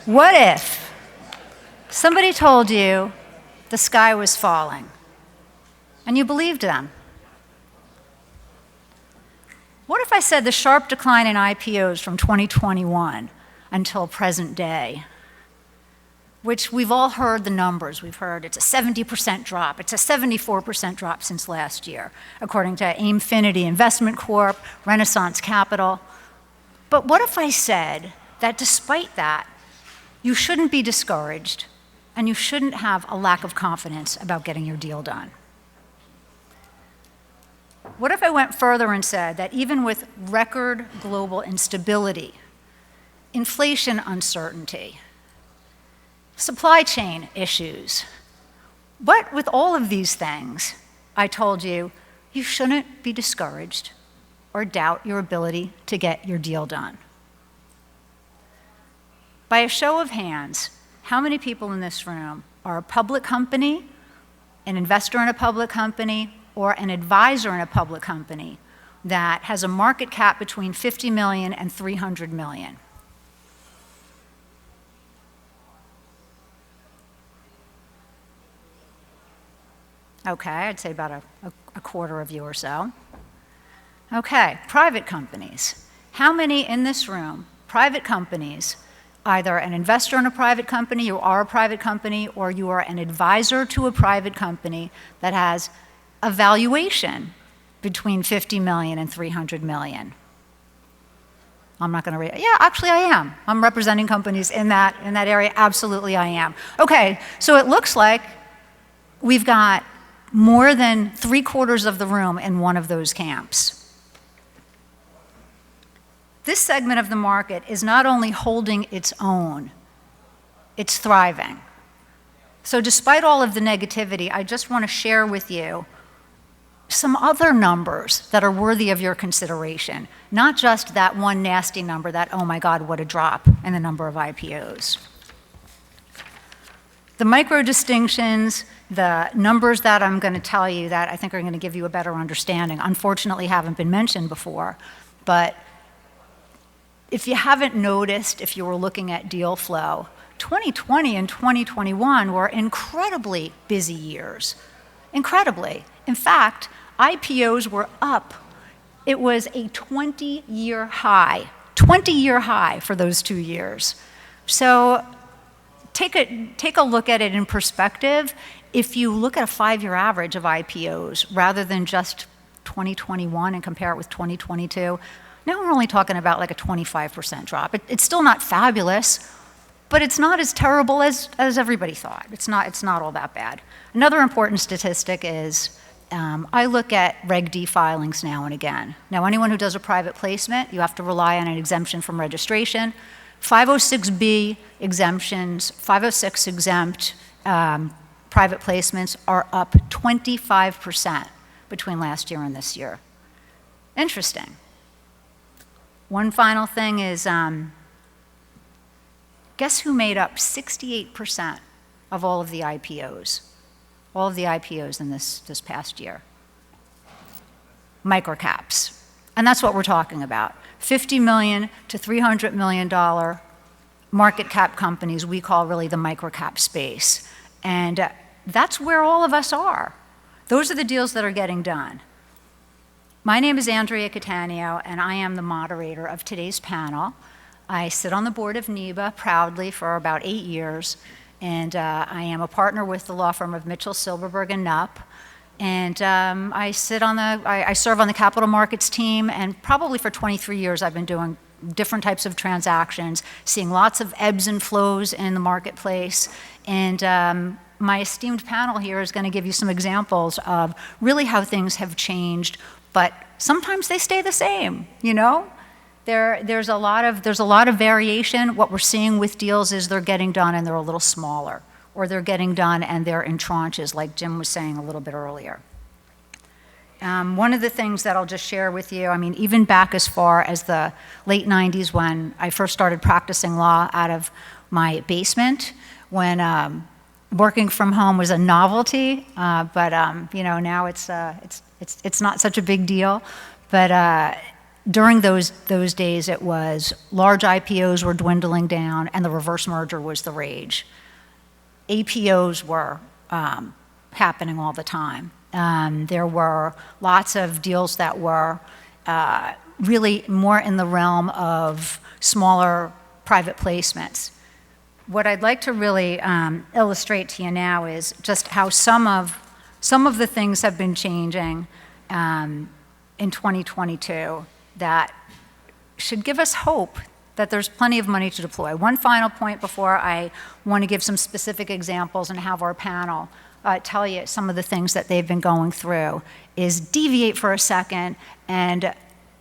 What if somebody told you the sky was falling and you believed them? What if I said the sharp decline in IPOs from 2021 until present day, which we've all heard the numbers. We've heard it's a 70% drop. It's a 74% drop since last year, according to Aimfinity Investment Corp, Renaissance Capital. But what if I said that despite that, you shouldn't be discouraged and you shouldn't have a lack of confidence about getting your deal done? What if I went further and said that even with record global instability, inflation uncertainty, supply chain issues, but with all of these things, I told you, you shouldn't be discouraged or doubt your ability to get your deal done? By a show of hands, how many people in this room are a public company, an investor in a public company, or an advisor in a public company that has a market cap between 50 million and 300 million? Okay, I'd say about a quarter of you or so. Okay, private companies. How many in this room, private companies, either an investor in a private company, you are a private company, or you are an advisor to a private company that has a valuation between 50 million and 300 million? I'm not going to read. Yeah, actually I am. I'm representing companies in that area. Absolutely I am. Okay, so it looks like we've got more than 3/4 of the room in one of those camps. This segment of the market is not only holding its own, it's thriving. So despite all of the negativity, I just want to share with you some other numbers that are worthy of your consideration, not just that one nasty number that, oh my God, what a drop in the number of IPOs. The micro distinctions, the numbers that I'm going to tell you that I think are going to give you a better understanding, unfortunately haven't been mentioned before, but if you haven't noticed, if you were looking at deal flow, 2020 and 2021 were incredibly busy years. Incredibly. In fact, IPOs were up. It was a 20-year high. 20-year high for those 2 years. So take a look at it in perspective. If you look at a 5-year average of IPOs rather than just 2021 and compare it with 2022, now we're only talking about like a 25% drop. It's still not fabulous, but it's not as terrible as everybody thought. It's not all that bad. Another important statistic is I look at Reg D filings now and again. Now, anyone who does a private placement, you have to rely on an exemption from registration. 506B exemptions, 506 exempt private placements are up 25% between last year and this year. Interesting. One final thing is, guess who made up 68% of all of the IPOs? All of the IPOs in this past year? Microcaps. And that's what we're talking about. $50 million to $300 million market cap companies we call really the microcap space. And that's where all of us are. Those are the deals that are getting done. My name is Andrea Cataneo, and I am the moderator of today's panel. I sit on the board of NIBA proudly for about 8 years, and I am a partner with the law firm of Mitchell, Silberberg, and Knupp. And I serve on the capital markets team, and probably for 23 years I've been doing different types of transactions, seeing lots of ebbs and flows in the marketplace. And my esteemed panel here is going to give you some examples of really how things have changed, but sometimes they stay the same, you know? There's a lot of variation. What we're seeing with deals is they're getting done and they're a little smaller, or they're getting done and they're in tranches, like Jim was saying a little bit earlier. One of the things that I'll just share with you, I mean, even back as far as the late 90s when I first started practicing law out of my basement, when working from home was a novelty, but you know, now it's not such a big deal. But during those days, it was large IPOs were dwindling down, and the reverse merger was the rage. APOs were happening all the time. There were lots of deals that were really more in the realm of smaller private placements. What I'd like to really illustrate to you now is just how some of the things have been changing in 2022 that should give us hope that there's plenty of money to deploy. One final point before I want to give some specific examples and have our panel tell you some of the things that they've been going through is deviate for a second and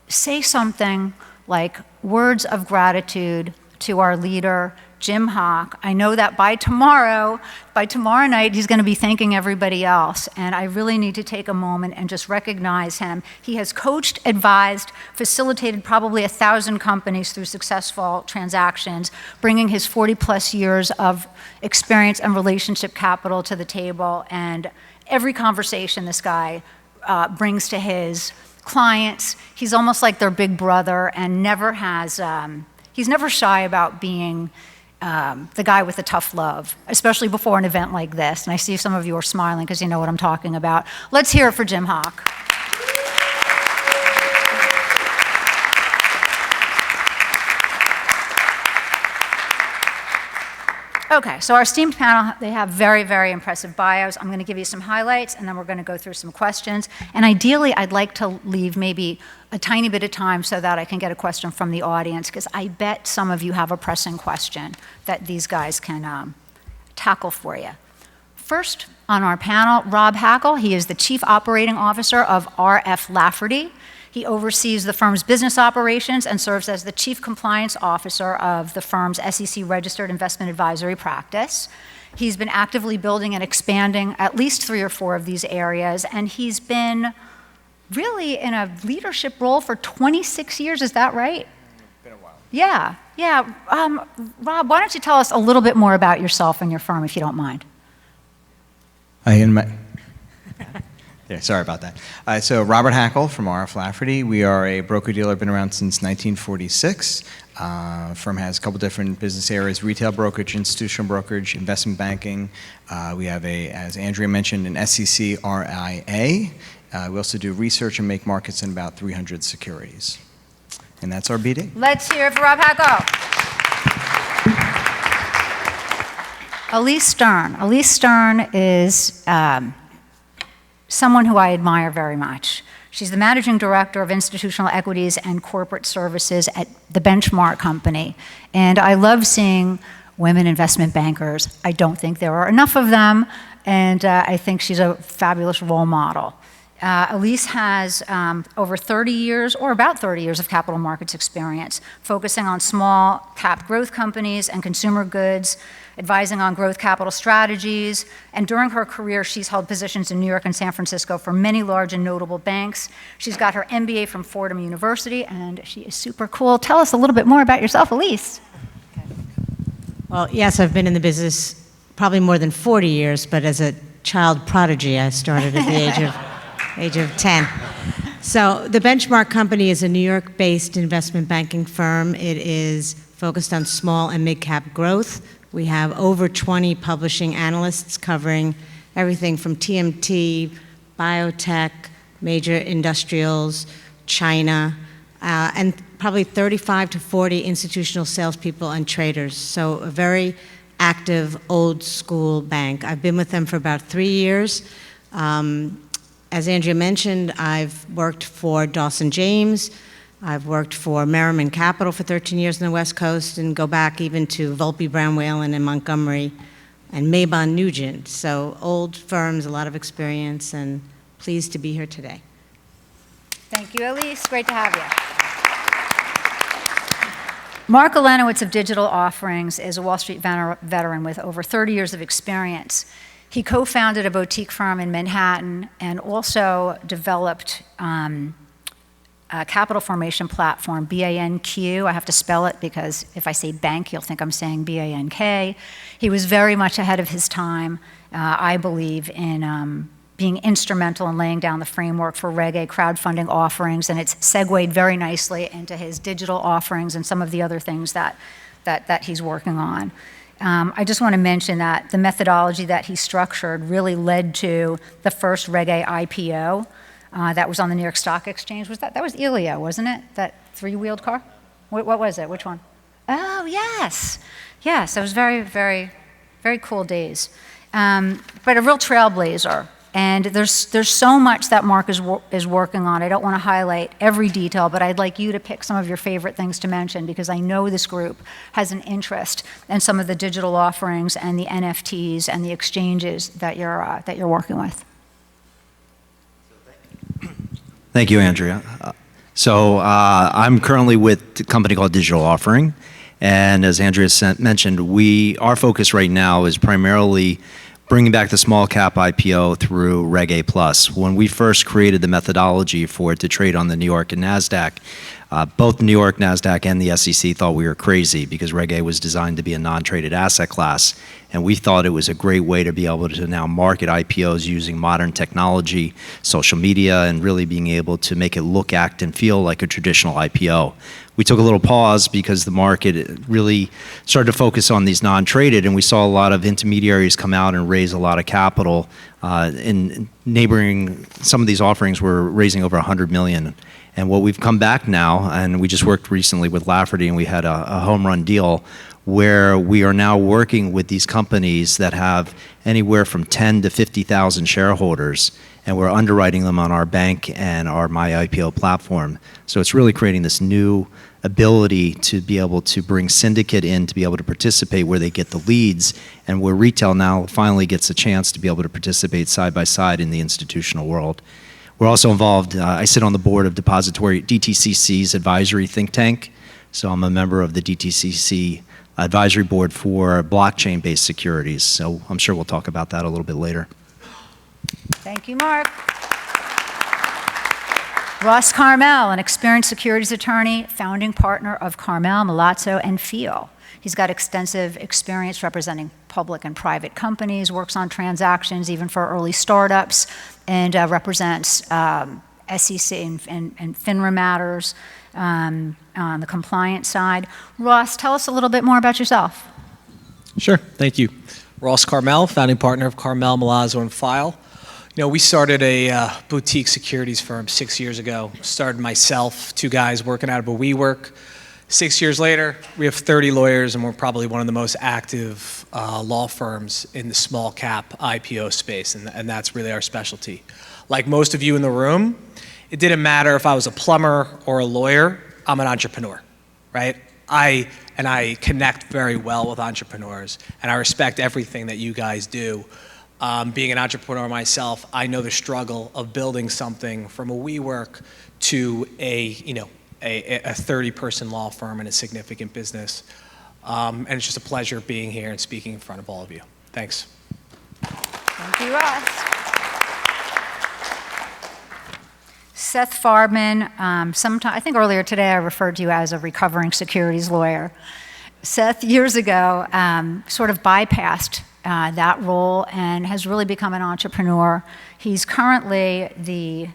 say something like words of gratitude to our leader, Jim Hock. I know that by tomorrow night, he's going to be thanking everybody else, and I really need to take a moment and just recognize him. He has coached, advised, facilitated probably 1,000 companies through successful transactions, bringing his 40-plus years of experience and relationship capital to the table, and every conversation this guy brings to his clients, he's almost like their big brother and never has, he's never shy about being the guy with the tough love, especially before an event like this. And I see some of you are smiling because you know what I'm talking about. Let's hear it for Jim Hock. Okay, so our esteemed panel, they have very, very impressive bios. I'm going to give you some highlights, and then we're going to go through some questions. And ideally, I'd like to leave maybe a tiny bit of time so that I can get a question from the audience, because I bet some of you have a pressing question that these guys can tackle for you. First on our panel, Rob Hackel. He is the Chief Operating Officer of R.F. Lafferty. He oversees the firm's business operations and serves as the Chief Compliance Officer of the firm's SEC-registered investment advisory practice. He's been actively building and expanding at least 3 or 4 of these areas, and he's been really in a leadership role for 26 years. Is that right? Been a while. Yeah. Rob, why don't you tell us a little bit more about yourself and your firm, if you don't mind? Sorry about that. So Robert Hackel from R.F. Lafferty. We are a broker-dealer, been around since 1946. Firm has a couple different business areas: retail brokerage, institutional brokerage, investment banking. We have as Andrea mentioned, an SEC RIA. We also do research and make markets in about 300 securities. And that's our BD. Let's hear it for Rob Hackel. Elise Stern. Elise Stern is someone who I admire very much. She's the managing director of institutional equities and corporate services at the Benchmark Company. And I love seeing women investment bankers. I don't think there are enough of them, and I think she's a fabulous role model. Elise has over 30 years, or about 30 years of capital markets experience, focusing on small cap growth companies and consumer goods, advising on growth capital strategies, and during her career, she's held positions in New York and San Francisco for many large and notable banks. She's got her MBA from Fordham University, and she is super cool. Tell us a little bit more about yourself, Elise. Well, yes, I've been in the business probably more than 40 years, but as a child prodigy, I started at the age of 10. So the Benchmark Company is a New York-based investment banking firm. It is focused on small and mid-cap growth. We have over 20 publishing analysts covering everything from TMT, biotech, major industrials, China, and probably 35 to 40 institutional salespeople and traders. So a very active, old school bank. I've been with them for about 3 years. As Andrea mentioned, I've worked for Dawson James. I've worked for Merriman Capital for 13 years on the West Coast, and go back even to Volpe, Brown, Whalen, and Montgomery, and Maybon Nugent. So old firms, a lot of experience, and pleased to be here today. Thank you, Elise. Great to have you. Mark Elenowitz of Digital Offerings is a Wall Street veteran with over 30 years of experience. He co-founded a boutique firm in Manhattan and also developed a capital formation platform, BANQ. I have to spell it because if I say bank, you'll think I'm saying BANK. He was very much ahead of his time, I believe, in being instrumental in laying down the framework for Reg A crowdfunding offerings, and it's segued very nicely into his digital offerings and some of the other things that he's working on. I just want to mention that the methodology that he structured really led to the first Reg A IPO that was on the New York Stock Exchange. That was Elio, wasn't it? That three-wheeled car? What was it? Which one? Oh, yes. Yes, it was very, very, very cool days. But a real trailblazer. And there's so much that Mark is working on. I don't want to highlight every detail, but I'd like you to pick some of your favorite things to mention, because I know this group has an interest in some of the digital offerings and the NFTs and the exchanges that you're working with. Thank you, Andrea. I'm currently with a company called Digital Offering, and as Andrea mentioned, our focus right now is primarily bringing back the small cap IPO through Reg A+. When we first created the methodology for it to trade on the New York and NASDAQ, both New York, NASDAQ, and the SEC thought we were crazy because Reg A was designed to be a non-traded asset class. And we thought it was a great way to be able to now market IPOs using modern technology, social media, and really being able to make it look, act, and feel like a traditional IPO. We took a little pause because the market really started to focus on these non-traded, and we saw a lot of intermediaries come out and raise a lot of capital. In neighboring, some of these offerings were raising over 100 million. And what we've come back now, and we just worked recently with Lafferty, and we had a home run deal where we are now working with these companies that have anywhere from 10 to 50,000 shareholders, and we're underwriting them on our bank and our MyIPO platform. So it's really creating this new ability to be able to bring syndicate in to be able to participate where they get the leads, and where retail now finally gets a chance to be able to participate side by side in the institutional world. We're also involved, I sit on the board of DTCC's advisory think tank, so I'm a member of the DTCC advisory board for blockchain-based securities, so I'm sure we'll talk about that a little bit later. Thank you, Mark. Ross Carmel, an experienced securities attorney, founding partner of Carmel, Milazzo, and Feil. He's got extensive experience representing public and private companies, works on transactions even for early startups, and represents SEC and FINRA matters on the compliance side. Ross, tell us a little bit more about yourself. Sure, thank you. Ross Carmel, founding partner of Carmel, Milazzo, and Feil. You know, we started a boutique securities firm 6 years ago. Started myself, two guys working out of a WeWork. 6 years later, we have 30 lawyers, and we're probably one of the most active law firms in the small cap IPO space, and that's really our specialty. Like most of you in the room, it didn't matter if I was a plumber or a lawyer, I'm an entrepreneur, right? I connect very well with entrepreneurs, and I respect everything that you guys do. Being an entrepreneur myself, I know the struggle of building something from a WeWork to a 30-person law firm and a significant business. And it's just a pleasure being here and speaking in front of all of you. Thanks. Thank you, Ross. Seth Farbman, I think earlier today I referred to you as a recovering securities lawyer. Seth, years ago, sort of bypassed that role and has really become an entrepreneur. He's currently the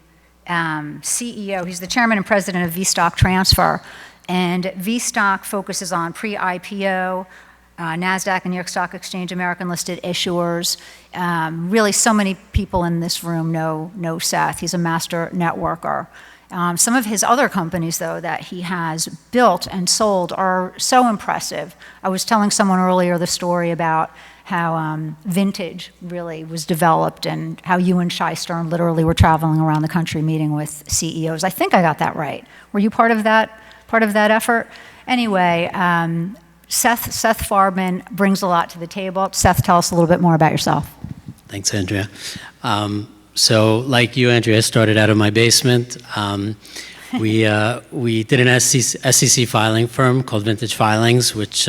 CEO, he's the chairman and president of VStock Transfer, and VStock focuses on pre-IPO, NASDAQ and New York Stock Exchange American listed issuers. Really, so many people in this room know Seth. He's a master networker. Some of his other companies, though, that he has built and sold are so impressive. I was telling someone earlier the story about how Vintage really was developed and how you and Shai Stern literally were traveling around the country meeting with CEOs. I think I got that right. Were you part of that effort? Anyway, Seth Farbman brings a lot to the table. Seth, tell us a little bit more about yourself. Thanks, Andrea. So like you, Andrea, started out of my basement. We did an SEC filing firm called Vintage Filings, which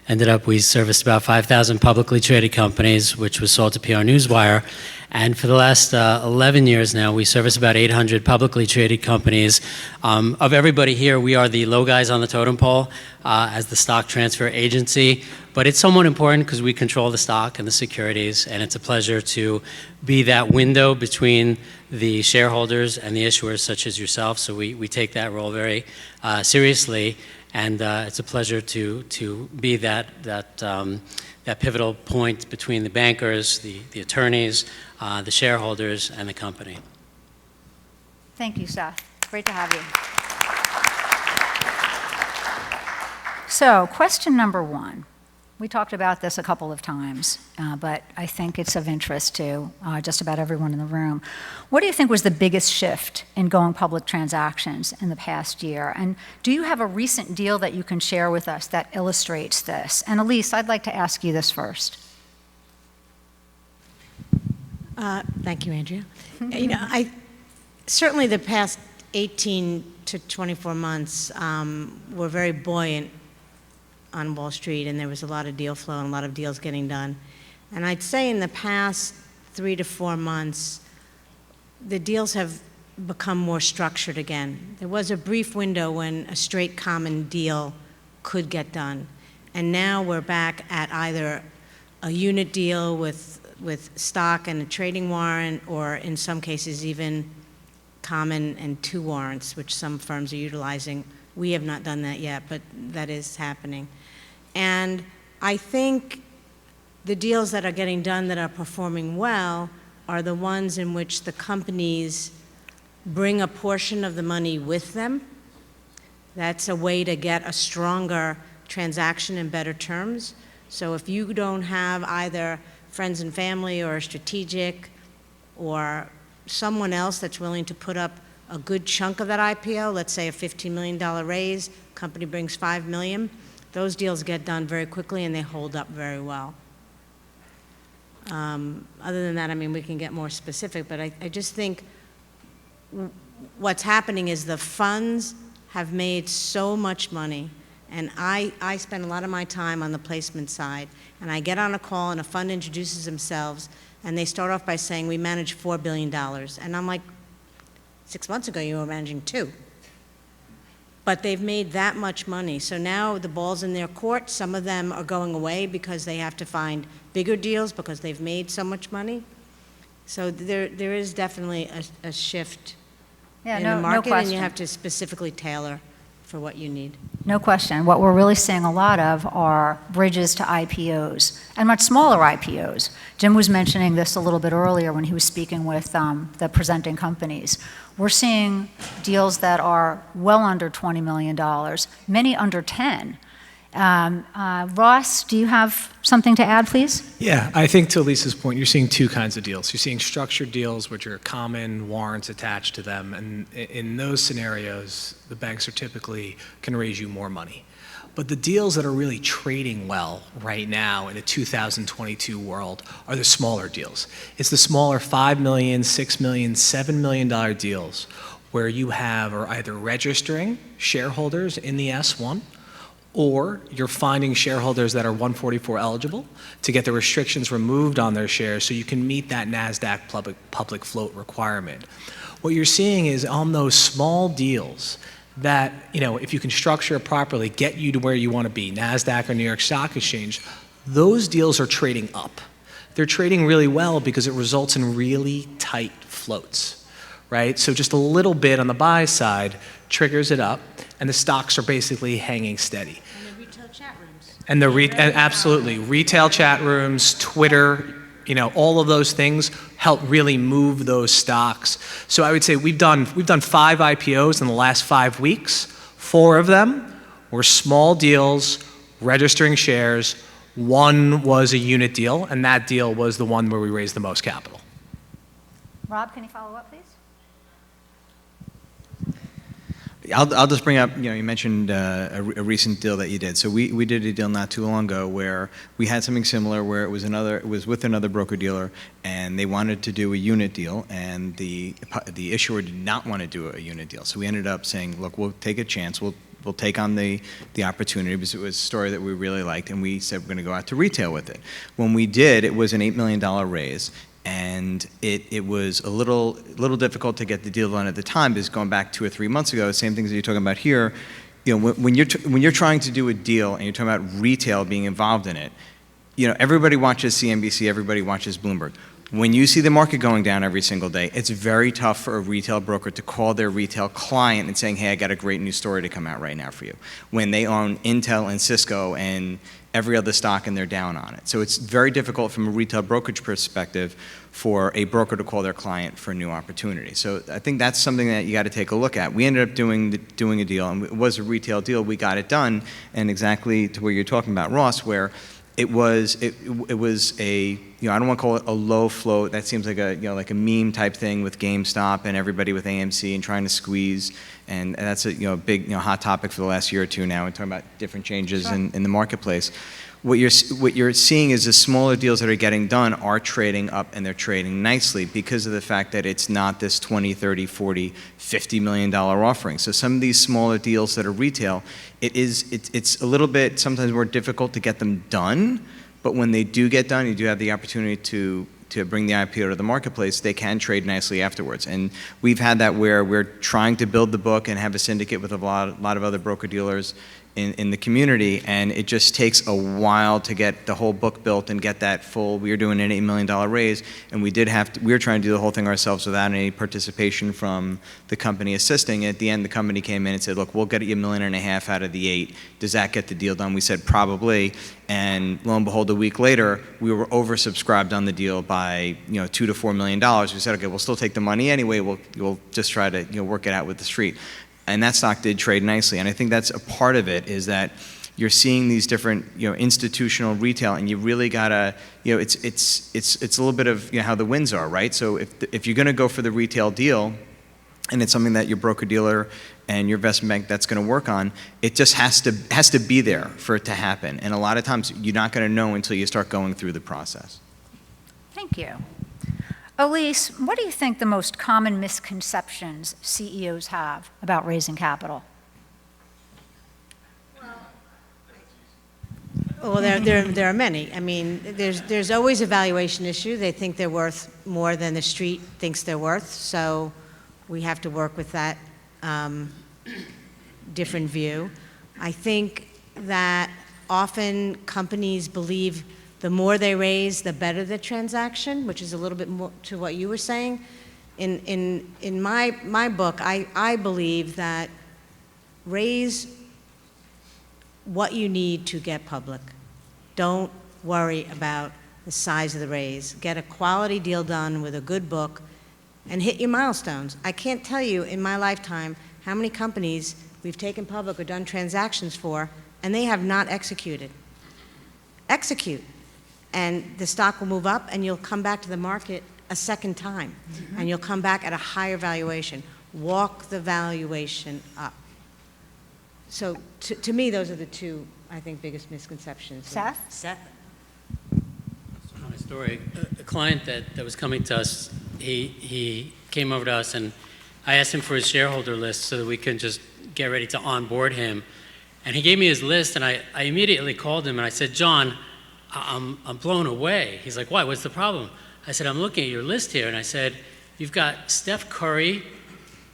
ended up, we serviced about 5,000 publicly traded companies, which was sold to PR Newswire. And for the last 11 years now, we service about 800 publicly traded companies. Of everybody here, we are the low guys on the totem pole as the stock transfer agency. But it's somewhat important because we control the stock and the securities, and it's a pleasure to be that window between the shareholders and the issuers such as yourself. So we take that role very seriously, and it's a pleasure to be that pivotal point between the bankers, the attorneys, the shareholders, and the company. Thank you, Seth. Great to have you. So, question number one. We talked about this a couple of times, but I think it's of interest to just about everyone in the room. What do you think was the biggest shift in going public transactions in the past year? And do you have a recent deal that you can share with us that illustrates this? And Elise, I'd like to ask you this first. Thank you, Andrea. Certainly the past 18 to 24 months were very buoyant on Wall Street, and there was a lot of deal flow and a lot of deals getting done. And I'd say in the past 3 to 4 months, the deals have become more structured again. There was a brief window when a straight common deal could get done. And now we're back at either a unit deal with stock and a trading warrant, or in some cases even common and 2 warrants, which some firms are utilizing. We have not done that yet, but that is happening. And I think the deals that are getting done that are performing well are the ones in which the companies bring a portion of the money with them. That's a way to get a stronger transaction and better terms. So if you don't have either friends and family or a strategic or someone else that's willing to put up a good chunk of that IPO, let's say a $15 million raise, company brings $5 million, those deals get done very quickly and they hold up very well. Other than that, I mean, we can get more specific, but I just think what's happening is the funds have made so much money, and I spend a lot of my time on the placement side, and I get on a call and a fund introduces themselves, and they start off by saying, we manage $4 billion. And I'm like, 6 months ago you were managing 2. But they've made that much money. So now the ball's in their court. Some of them are going away because they have to find bigger deals because they've made so much money. So there is definitely a shift in the market, and you have to specifically tailor for what you need. No question. What we're really seeing a lot of are bridges to IPOs, and much smaller IPOs. Jim was mentioning this a little bit earlier when he was speaking with the presenting companies. We're seeing deals that are well under $20 million, many under 10. Ross, do you have something to add, please? Yeah, I think to Elise's point, you're seeing 2 kinds of deals. You're seeing structured deals, which are common warrants attached to them, and in those scenarios, the banks are typically can raise you more money. But the deals that are really trading well right now in a 2022 world are the smaller deals. It's the smaller $5 million, $6 million, $7 million deals where you are either registering shareholders in the S1, or you're finding shareholders that are 144 eligible to get the restrictions removed on their shares so you can meet that NASDAQ public float requirement. What you're seeing is on those small deals that, if you can structure it properly, get you to where you want to be, NASDAQ or New York Stock Exchange, those deals are trading up. They're trading really well because it results in really tight floats, right? So just a little bit on the buy side triggers it up, and the stocks are basically hanging steady. And the retail chat rooms. And absolutely, retail chat rooms, Twitter, all of those things help really move those stocks. So I would say we've done 5 IPOs in the last 5 weeks. 4 of them were small deals, registering shares. 1 was a unit deal, and that deal was the one where we raised the most capital. Rob, can you follow up, please? I'll just bring up, you mentioned a recent deal that you did. So we did a deal not too long ago where we had something similar where it was with another broker-dealer, and they wanted to do a unit deal, and the issuer did not want to do a unit deal. So we ended up saying, look, we'll take a chance. We'll take on the opportunity because it was a story that we really liked, and we said we're going to go out to retail with it. When we did, it was an $8 million raise. And it was a little difficult to get the deal done at the time, because going back 2 or 3 months ago, same things that you're talking about here, you know, when you're trying to do a deal and you're talking about retail being involved in it, you know, everybody watches CNBC, everybody watches Bloomberg. When you see the market going down every single day, it's very tough for a retail broker to call their retail client and saying, hey, I got a great new story to come out right now for you, when they own Intel and Cisco and every other stock and they're down on it. So it's very difficult from a retail brokerage perspective for a broker to call their client for a new opportunity. So I think that's something that you got to take a look at. We ended up doing a deal, and it was a retail deal. We got it done, and exactly to where you're talking about, Ross, where it was a, you know, I don't want to call it a low float. That seems like a, you know, like a meme type thing with GameStop and everybody with AMC and trying to squeeze. And that's a, you know, big, you know, hot topic for the last year or two now. We're talking about different changes in the marketplace. What you're seeing is the smaller deals that are getting done are trading up, and they're trading nicely because of the fact that it's not this 20, 30, 40, $50 million offering. So some of these smaller deals that are retail, it's a little bit sometimes more difficult to get them done, but when they do get done, you do have the opportunity to bring the IPO to the marketplace, they can trade nicely afterwards. And we've had that where we're trying to build the book and have a syndicate with a lot of other broker-dealers in the community, and it just takes a while to get the whole book built and get that full. We were doing an $8 million raise, and we were trying to do the whole thing ourselves without any participation from the company assisting. At the end, the company came in and said, look, we'll get you $1.5 million out of the 8. Does that get the deal done? We said, probably. And lo and behold, a week later, we were oversubscribed on the deal by, you know, $2 to $4 million. We said, okay, we'll still take the money anyway. We'll just try to, you know, work it out with the street. And that stock did trade nicely. And I think that's a part of it, is that you're seeing these different, you know, institutional retail, and you really gotta, you know, it's a little bit of, you know, how the winds are, right? So if you're gonna go for the retail deal, and it's something that your broker-dealer and your investment bank that's going to work on, it just has to be there for it to happen. And a lot of times you're not going to know until you start going through the process. Thank you. Elise, what do you think the most common misconceptions CEOs have about raising capital? Well, there are many. I mean, there's always a valuation issue. They think they're worth more than the street thinks they're worth, so we have to work with that different view. I think that often companies believe the more they raise, the better the transaction, which is a little bit more to what you were saying. In my book, I believe that raise what you need to get public. Don't worry about the size of the raise. Get a quality deal done with a good book and hit your milestones. I can't tell you in my lifetime how many companies we've taken public or done transactions for, and they have not executed. Execute. And the stock will move up, and you'll come back to the market a second time, and you'll come back at a higher valuation. Walk the valuation up. So to me, those are the two, I think, biggest misconceptions. Seth? My story, a client that was coming to us, he came over to us, and I asked him for his shareholder list so that we could just get ready to onboard him. And he gave me his list, and I immediately called him, and I said, John, I'm blown away. He's like, why? What's the problem? I said, I'm looking at your list here, and I said, you've got Steph Curry,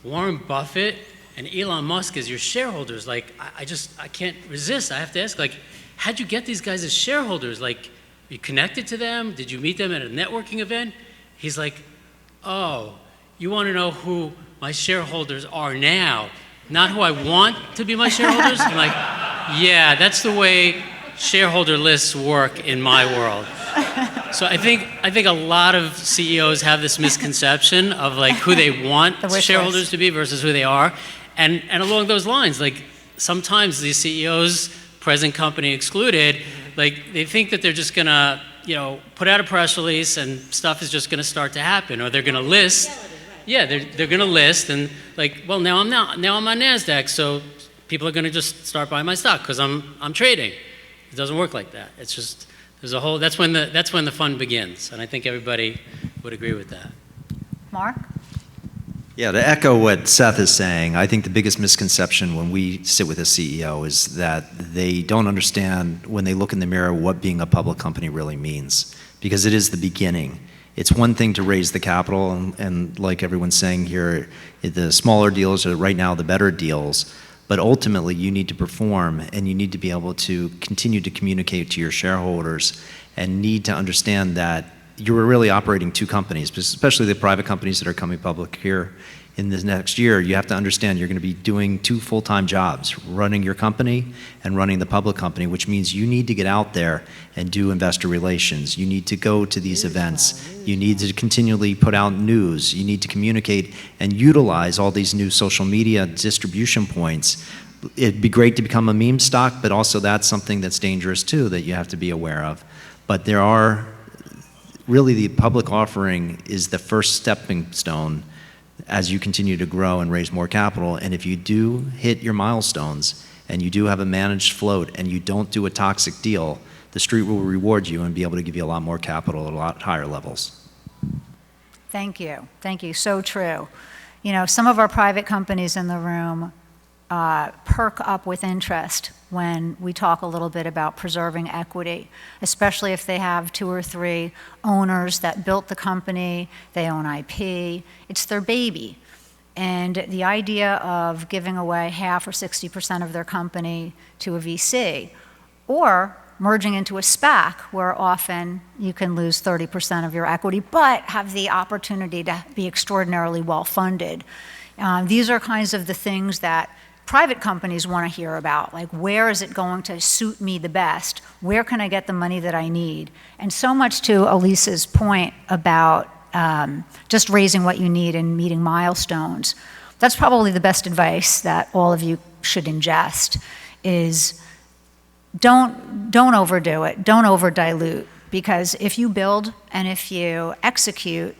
Warren Buffett, and Elon Musk as your shareholders. Like, I can't resist. I have to ask, like, how'd you get these guys as shareholders? Like, you connected to them? Did you meet them at a networking event? He's like, oh, you want to know who my shareholders are now, not who I want to be my shareholders? I'm like, yeah, that's the way shareholder lists work in my world. So I think a lot of CEOs have this misconception of like who they want shareholders to be versus who they are. And along those lines, like sometimes these CEOs, present company excluded, like they think that they're just gonna, you know, put out a press release and stuff is just gonna start to happen, or they're gonna list. Yeah, they're gonna list and like, well, now I'm on NASDAQ, so people are gonna just start buying my stock because I'm trading. It doesn't work like that. It's just there's a whole. That's when the fun begins, and I think everybody would agree with that. Mark? Yeah, to echo what Seth is saying, I think the biggest misconception when we sit with a CEO is that they don't understand when they look in the mirror what being a public company really means, because it is the beginning. It's one thing to raise the capital, and like everyone's saying here, the smaller deals are right now the better deals, but ultimately you need to perform and you need to be able to continue to communicate to your shareholders and need to understand that you're really operating two companies, especially the private companies that are coming public here in this next year. You have to understand you're going to be doing two full-time jobs, running your company and running the public company, which means you need to get out there and do investor relations. You need to go to these events. You need to continually put out news. You need to communicate and utilize all these new social media distribution points. It'd be great to become a meme stock, but also that's something that's dangerous too that you have to be aware of. But there are really, the public offering is the first stepping stone as you continue to grow and raise more capital. And if you do hit your milestones and you do have a managed float and you don't do a toxic deal, the street will reward you and be able to give you a lot more capital at a lot higher levels. Thank you. Thank you. So true. You know, some of our private companies in the room perk up with interest when we talk a little bit about preserving equity, especially if they have 2 or 3 owners that built the company, they own IP, it's their baby. And the idea of giving away half or 60% of their company to a VC, or merging into a SPAC, where often you can lose 30% of your equity, but have the opportunity to be extraordinarily well-funded. These are kinds of the things that private companies want to hear about, like where is it going to suit me the best? Where can I get the money that I need? And so much to Elise's point about just raising what you need and meeting milestones. That's probably the best advice that all of you should ingest is don't overdo it, don't over dilute, because if you build and if you execute,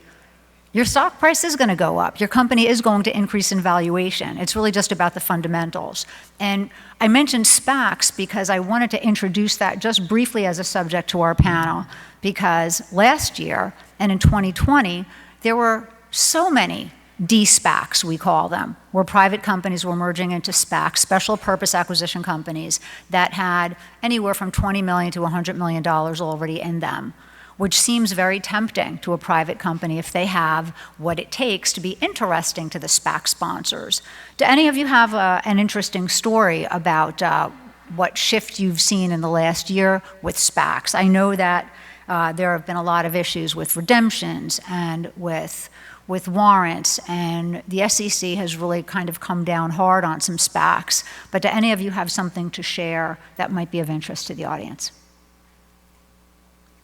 your stock price is going to go up. Your company is going to increase in valuation. It's really just about the fundamentals. And I mentioned SPACs because I wanted to introduce that just briefly as a subject to our panel, because last year and in 2020, there were so many de-SPACs, we call them, where private companies were merging into SPACs, special purpose acquisition companies, that had anywhere from $20 million to $100 million already in them, which seems very tempting to a private company if they have what it takes to be interesting to the SPAC sponsors. Do any of you have an interesting story about what shift you've seen in the last year with SPACs? I know that there have been a lot of issues with redemptions and with warrants, and the SEC has really kind of come down hard on some SPACs. But do any of you have something to share that might be of interest to the audience?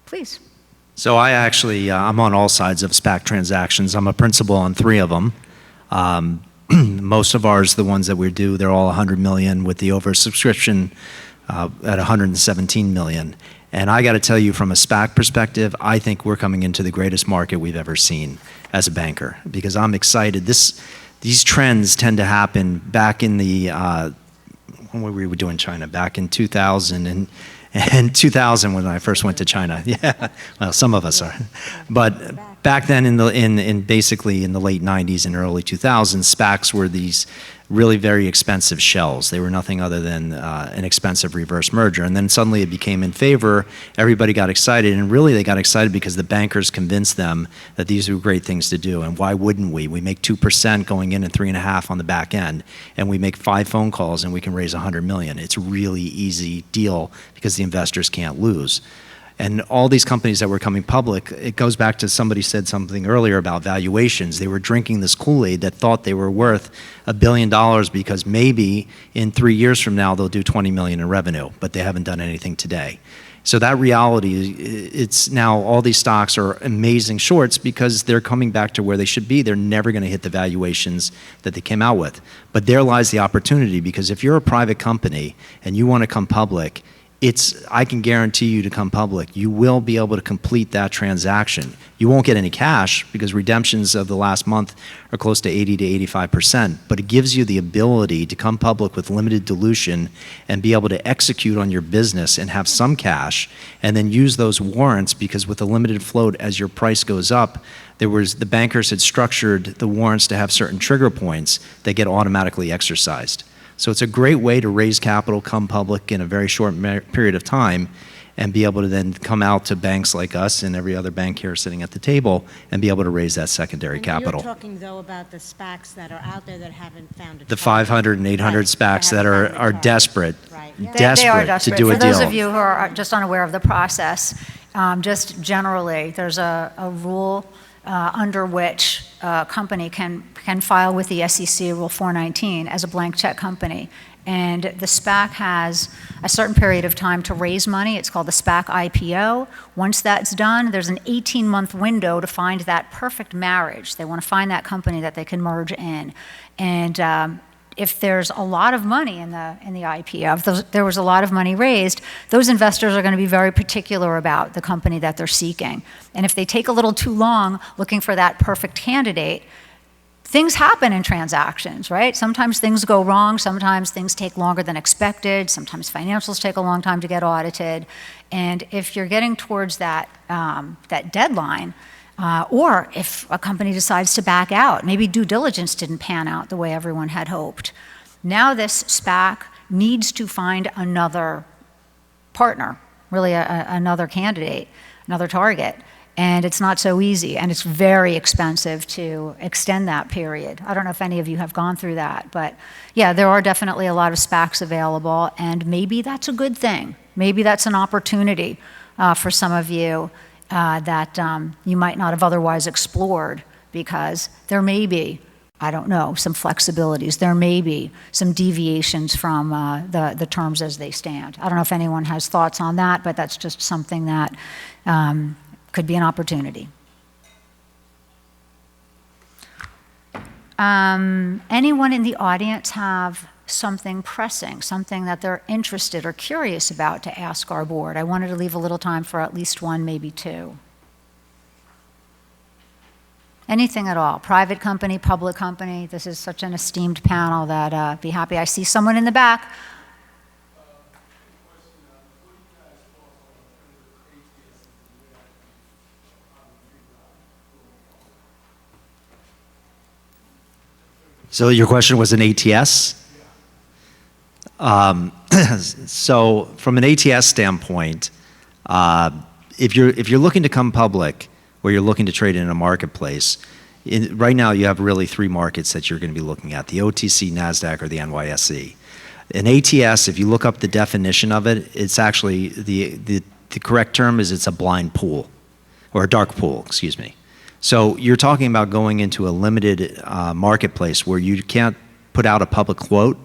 Please. So I actually, I'm on all sides of SPAC transactions. I'm a principal on 3 of them. Most of ours, the ones that we do, they're all 100 million with the oversubscription at 117 million. And I got to tell you, from a SPAC perspective, I think we're coming into the greatest market we've ever seen as a banker, because I'm excited. These trends tend to happen back in the, when we were doing China, back in 2000 and 2000 when I first went to China. Yeah, well, some of us are. But back then in basically in the late 90s and early 2000s, SPACs were these really very expensive shells. They were nothing other than an expensive reverse merger. And then suddenly it became in favor. Everybody got excited, and really they got excited because the bankers convinced them that these were great things to do. And why wouldn't we? We make 2% going in and 3.5% on the back end, and we make 5 phone calls and we can raise 100 million. It's a really easy deal because the investors can't lose. And all these companies that were coming public, it goes back to somebody said something earlier about valuations. They were drinking this Kool-Aid that thought they were worth $1 billion because maybe in 3 years from now they'll do 20 million in revenue, but they haven't done anything today. So that reality, it's now all these stocks are amazing shorts because they're coming back to where they should be. They're never going to hit the valuations that they came out with. But there lies the opportunity, because if you're a private company and you want to come public, I can guarantee you to come public, you will be able to complete that transaction. You won't get any cash because redemptions of the last month are close to 80 to 85%, but it gives you the ability to come public with limited dilution and be able to execute on your business and have some cash, and then use those warrants, because with a limited float, as your price goes up, the bankers had structured the warrants to have certain trigger points that get automatically exercised. So it's a great way to raise capital, come public in a very short period of time, and be able to then come out to banks like us and every other bank here sitting at the table and be able to raise that secondary And capital. You're talking, though, about the SPACs that are out there that haven't found a The target. 500 and 800 Right, SPACs that haven't found a are target. desperate, Right, yeah. They are desperate to desperate. do a For those deal. of you who are just unaware of the process, just generally, there's a rule under which a company can file with the SEC, Rule 419, as a blank check company. And the SPAC has a certain period of time to raise money. It's called the SPAC IPO. Once that's done, there's an 18-month window to find that perfect marriage. They want to find that company that they can merge in. And if there's a lot of money in the IPO, if there was a lot of money raised, those investors are going to be very particular about the company that they're seeking. And if they take a little too long looking for that perfect candidate, things happen in transactions, right? Sometimes things go wrong, sometimes things take longer than expected, sometimes financials take a long time to get audited. And if you're getting towards that deadline, or if a company decides to back out, maybe due diligence didn't pan out the way everyone had hoped. Now this SPAC needs to find another partner, really another candidate, another target. And it's not so easy, and it's very expensive to extend that period. I don't know if any of you have gone through that, but yeah, there are definitely a lot of SPACs available, and maybe that's a good thing. Maybe that's an opportunity for some of you that you might not have otherwise explored, because there may be, I don't know, some flexibilities. There may be some deviations from the terms as they stand. I don't know if anyone has thoughts on that, but that's just something that could be an opportunity. Anyone in the audience have something pressing, something that they're interested or curious about to ask our board? I wanted to leave a little time for at least one, maybe two. Anything at all, private company, public company. This is such an esteemed panel that I'd be happy. I see someone in the back. So your question was an ATS? So from an ATS standpoint, if you're looking to come public or you're looking to trade in a marketplace, right now you have really three markets that you're going to be looking at: the OTC, NASDAQ, or the NYSE. An ATS, if you look up the definition of it, it's actually the correct term is it's a blind pool, or a dark pool, excuse me. So you're talking about going into a limited marketplace where you can't put out a public quote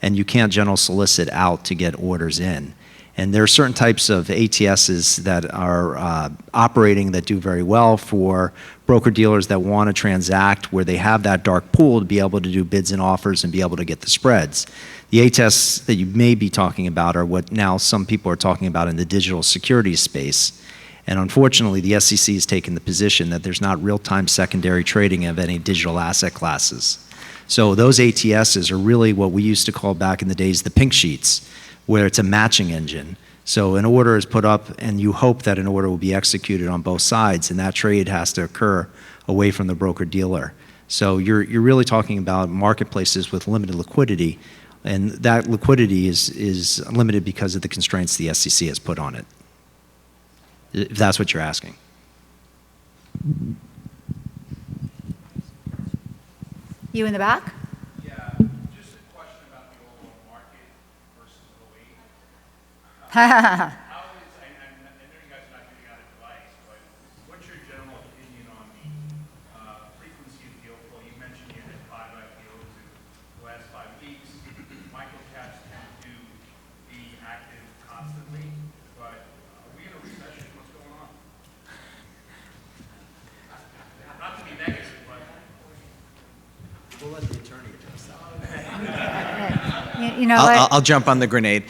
and you can't general solicit out to get orders in. And there are certain types of ATSs that are operating that do very well for broker-dealers that want to transact where they have that dark pool to be able to do bids and offers and be able to get the spreads. The ATS that you may be talking about are what now some people are talking about in the digital securities space. And unfortunately, the SEC has taken the position that there's not real-time secondary trading of any digital asset classes. So those ATSs are really what we used to call back in the days the pink sheets, where it's a matching engine. So an order is put up and you hope that an order will be executed on both sides, and that trade has to occur away from the broker-dealer. So you're really talking about marketplaces with limited liquidity, and that liquidity is limited because of the constraints the SEC has put on it, if that's what you're asking. You in the back? Yeah, just a question about the overall market versus 08. How is, I know you guys are not giving out advice, but what's your general opinion on the frequency of deal flow? You mentioned you had 5 IPOs in the last 5 weeks. Microcaps tend to be active constantly, but are we in a recession? What's going on? Not to be negative, but... We'll let the attorney address that. You know what? I'll jump on the grenade.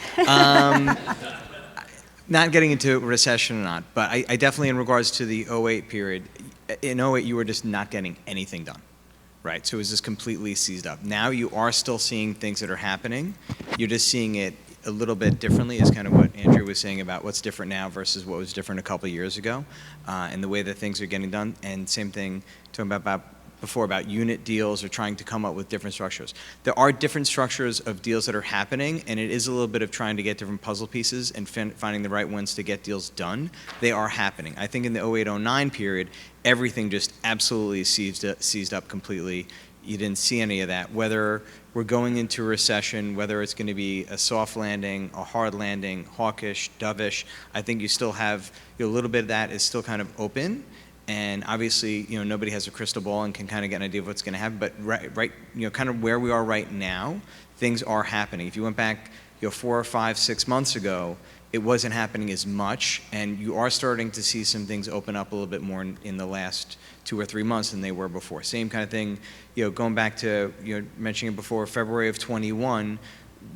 Not getting into recession or not, but I definitely, in regards to the 08 period, in 08 you were just not getting anything done, right? So it was just completely seized up. Now you are still seeing things that are happening. You're just seeing it a little bit differently, is kind of what Andrea was saying about what's different now versus what was different a couple of years ago, and the way that things are getting done. And same thing, talking about before about unit deals or trying to come up with different structures. There are different structures of deals that are happening, and it is a little bit of trying to get different puzzle pieces and finding the right ones to get deals done. They are happening. I think in the 08-09 period, everything just absolutely seized up completely. You didn't see any of that. Whether we're going into a recession, whether it's going to be a soft landing, a hard landing, hawkish, dovish, I think you still have a little bit of that is still kind of open. And obviously, nobody has a crystal ball and can kind of get an idea of what's going to happen. But right, kind of where we are right now, things are happening. If you went back, 4 or 5, 6 months ago, it wasn't happening as much, and you are starting to see some things open up a little bit more in the last 2 or 3 months than they were before. Same kind of thing, going back to, mentioning it before, February of 21,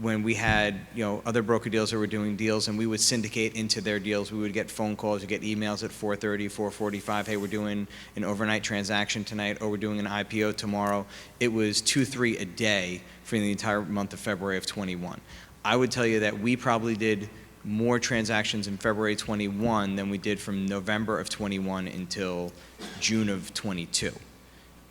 when we had, other broker deals that were doing deals, and we would syndicate into their deals. We would get phone calls, we'd get emails at 4:30, 4:45, hey, we're doing an overnight transaction tonight, or we're doing an IPO tomorrow. It was 2, 3 a day for the entire month of February of 21. I would tell you that we probably did more transactions in February 21 than we did from November of 21 until June of 22.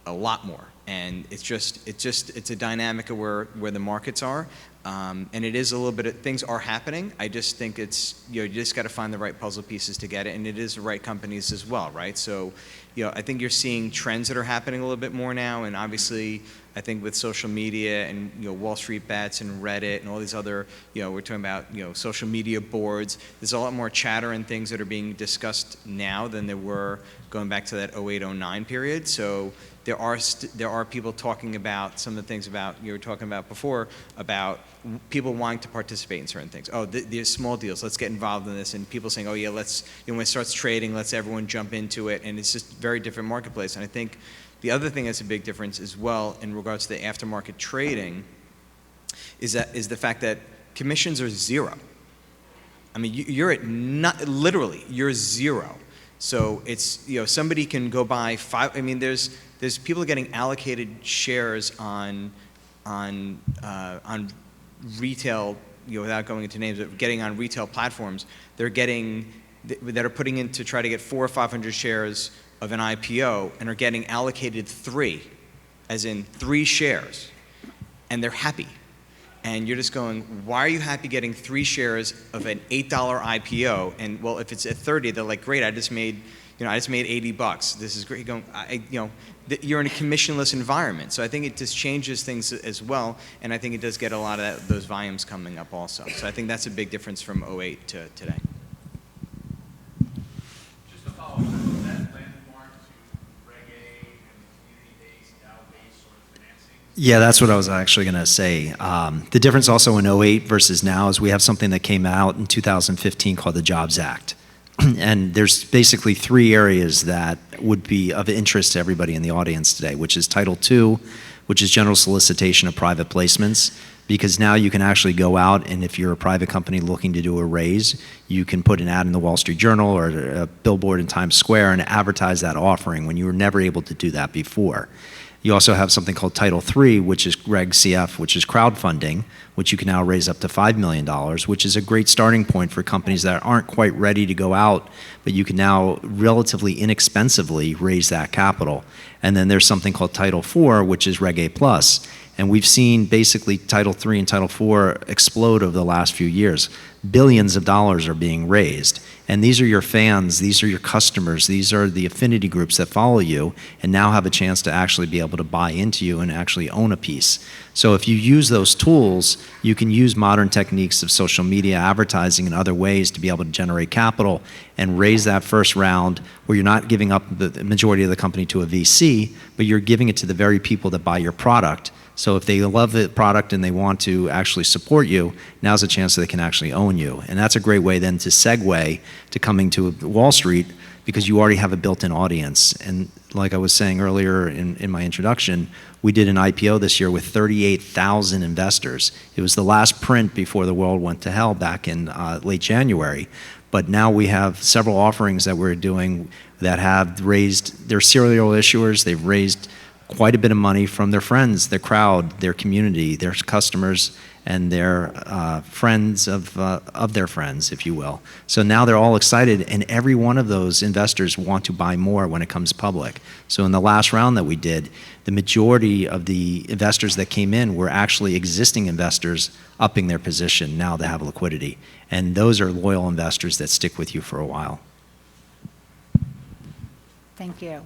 A lot more. And it's a dynamic of where the markets are. And it is a little bit of, things are happening. I just think it's, you just got to find the right puzzle pieces to get it. And it is the right companies as well, right? So, I think you're seeing trends that are happening a little bit more now. And obviously, I think with social media and, Wall Street Bets and Reddit and all these other, we're talking about, social media boards. There's a lot more chatter and things that are being discussed now than there were going back to that 08-09 period. So there are people talking about some of the things about, you were talking about before, about people wanting to participate in certain things. Oh, there's small deals, let's get involved in this. And people saying, oh yeah, let's, when it starts trading, let's everyone jump into it. And it's just a very different marketplace. And I think the other thing that's a big difference as well in regards to the aftermarket trading is the fact that commissions are zero. I mean, you're at literally, you're zero. So it's, somebody can go buy 5, I mean, there's people getting allocated shares on retail, without going into names, but getting on retail platforms. That are putting in to try to get 400 or 500 shares of an IPO and are getting allocated 3, as in 3 shares, and they're happy. And you're just going, why are you happy getting 3 shares of an $8 IPO? And well, if it's at 30, they're like, great, I just made $80. This is great. You're in a commissionless environment. So I think it just changes things as well. And I think it does get a lot of those volumes coming up also. So I think that's a big difference from 08 to today. Just to follow up, is that landmark to Reg A and community-based, Dow-based sort of financing? Yeah, that's what I was actually going to say. The difference also in 08 versus now is we have something that came out in 2015 called the Jobs Act. And there's basically 3 areas that would be of interest to everybody in the audience today, which is Title II, which is general solicitation of private placements, because now you can actually go out, and if you're a private company looking to do a raise, you can put an ad in the Wall Street Journal or a billboard in Times Square and advertise that offering when you were never able to do that before. You also have something called Title III, which is Reg CF, which is crowdfunding, which you can now raise up to $5 million, which is a great starting point for companies that aren't quite ready to go out, but you can now relatively inexpensively raise that capital. And then there's something called Title IV, which is Reg A+. And we've seen basically Title III and Title IV explode over the last few years. Billions of dollars are being raised. And these are your fans, these are your customers, these are the affinity groups that follow you and now have a chance to actually be able to buy into you and actually own a piece. So if you use those tools, you can use modern techniques of social media, advertising, and other ways to be able to generate capital and raise that first round where you're not giving up the majority of the company to a VC, but you're giving it to the very people that buy your product. So if they love the product and they want to actually support you, now's a chance that they can actually own you. And that's a great way then to segue to coming to Wall Street because you already have a built-in audience. And like I was saying earlier in my introduction, we did an IPO this year with 38,000 investors. It was the last print before the world went to hell back in late January. But now we have several offerings that we're doing that have raised, they're serial issuers, they've raised quite a bit of money from their friends, their crowd, their community, their customers, and their friends of their friends, if you will. So now they're all excited, and every one of those investors want to buy more when it comes public. So in the last round that we did, the majority of the investors that came in were actually existing investors upping their position now they have liquidity. And those are loyal investors that stick with you for a while. Thank you.